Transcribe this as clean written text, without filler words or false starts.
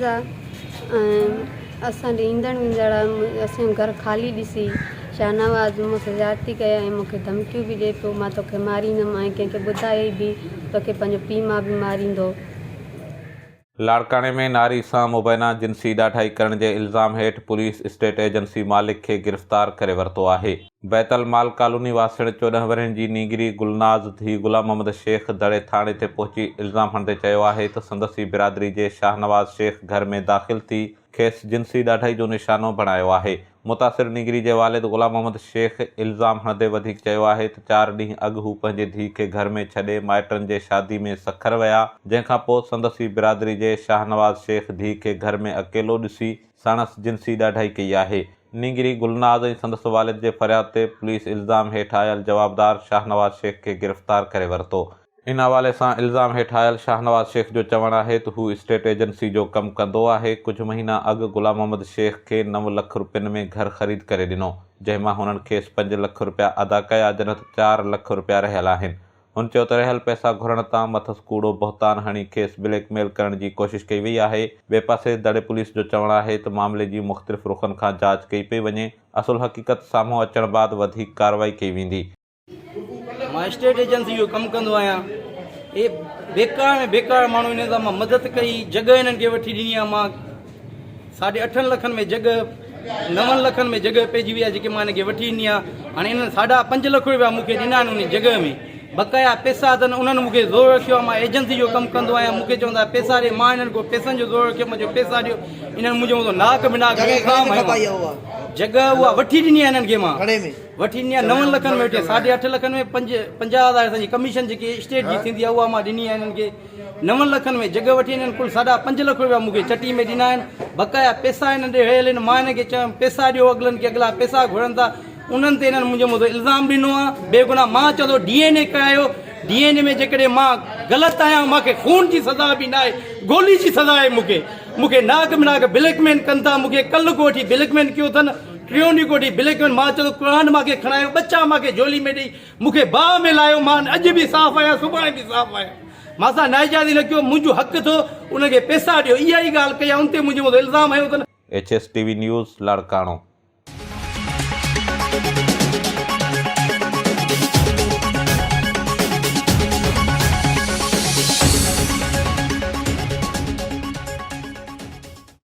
शाहनवाज़ असां ईंदड़ वेंदड़ असां घर खाली ॾिसी शाहनवाज़ मूंखे ज़्यादती कया ऐं मूंखे धमकियूं बि ॾिए पियो, मां तोखे मारींदमि ऐं कंहिंखे ॿुधाए बि तोखे पंहिंजो पीउ मां बि मारींदो। लाड़काणे में नारी सां मुबैना जिनसी ॾाढाई करण जे इल्ज़ाम हेठि पुलिस स्टेट एजेंसी मालिक खे गिरफ़्तार करे वरितो आहे। बैतल माल कॉलोनी वासिण 14 वरनि जी नीगरी गुलनाज़ धी गुलाम मोहम्मद शेख दड़े थाणे ते पहुची इल्ज़ाम हणंदे चयो आहे त संदसी बिरादरी जे शाहनवाज़ शेख घर में दाख़िल थी खेसि जिनसी ॾाढाई जो निशानो बणायो आहे। मुतासिर नीगरी जे वालिद गुलाम मोहम्मद शेख इल्ज़ाम हणंदे वधीक चयो आहे त 4 ॾींहं अॻु हू पंहिंजे धीउ खे घर में छॾे माइटनि जे शादी में सखर विया, जंहिंखां पोइ संदसी बिरादरी जे शाहनवाज़ शेख धीउ खे घर में अकेलो ॾिसी साणसि जिनसी ॾाढाई कई आहे। नीगरी गुलनाज़ ऐं संदसि वालिद जे फ़रियाद ते पुलिस इल्ज़ाम हेठि आयल जवाबदार शाहनवाज़ शेख खे गिरफ़्तार करे वरितो। इन हवाले सां इल्ज़ाम हेठि आयल शाहनवाज़ शेख जो चवणु आहे त हू स्टेट एजेंसी जो कमु कंदो आहे। कुझु महीना अॻु गुलाम मोहम्मद शेख खे 9 लख रुपयनि में घर ख़रीद करे ॾिनो, जंहिंमां हुननि खेसि 5 लख रुपया अदा कया, जन त 4 लख रुपया रहियल आहिनि। हुन चयो त रहियल पैसा घुरण तां मथसि कूड़ो बहितान हणी खेसि ब्लैकमेल करण जी कोशिश कई वई आहे। ॿिए पासे दड़े पुलिस जो चवणु आहे त मामले जी मुख़्तलिफ़ रुख़नि खां जांच कई पई वञे। असुल हक़ीक़त साम्हूं अचण बाद वधीक कार्रवाई कई वेंदी। मां स्टेट एजेंसी जो कमु कंदो आहियां। ये बेकार में बेकार माण्हू इन सां मां मदद कई, जॻह इन्हनि खे वठी ॾिनी आहे। मां 8.5 लखनि में जॻह, 9 लखनि में जॻह पइजी वई आहे जेके मां हिनखे वठी ॾिनी आहे। हाणे इन्हनि 5.5 लख रुपया मूंखे ॾिना आहिनि उन जॻह में, बक़ाया पैसा अथनि। उन्हनि मूंखे ज़ोर रखियो आहे। मां एजेंसी जो कमु कंदो आहियां, मूंखे चवंदा पैसा ॾियो। मां इन्हनि को पैसनि जो ज़ोर रखियो, मुंहिंजो पैसा ॾियो। इन्हनि मुंहिंजो नाक बिना जॻह उहा वठी ॾिनी आहे इन्हनि खे। मां वठी ॾिनी आहे 9 लखनि में वठी, 8.5 लखनि में 50,000 असांजी कमीशन जेकी स्टेट जी थींदी आहे उहा मां ॾिनी आहे इन्हनि खे। 9 लखनि में जॻह वठी इन्हनि कुल 5.5 लख रुपया मूंखे चटी में ॾिना आहिनि। बक़ाया पैसा हिननि ॾे रहियल आहिनि। मां हिनखे चयो पैसा ॾियो अॻिलनि खे, अॻिला पैसा घुरनि था। उन्हनि ते हिननि मुंहिंजो मुंहिंजो इल्ज़ाम ॾिनो आहे बेगुनाह। मां चवंदो DNA करायो। DNA में जेकॾहिं मां ग़लति आहियां, मूंखे खून जी सज़ा बि न आहे, गोली जी सज़ा आहे। मूंखे नाक में नाक ब्लैकमेल कनि था। मूंखे कल्ह को वठी ब्लैकमेल कयो अथनि, 3 ॾींहं को वठी ब्लैकमेल। मां चयो क़ुर मूंखे खणायो, बच्चा मूंखे झोली में ॾेई मूंखे बाह में लायो। मां अॼु बि साफ़ आहियां, सुभाणे बि साफ़ आहियां। मां सां नाइजाइज़ी न कयो, मुंहिंजो हक़ थो, उनखे पैसा ॾियो। इहा ई ॻाल्हि कई आहे। उन ते मुंहिंजो इल्ज़ाम हयो अथनि। HSTV news Larkana.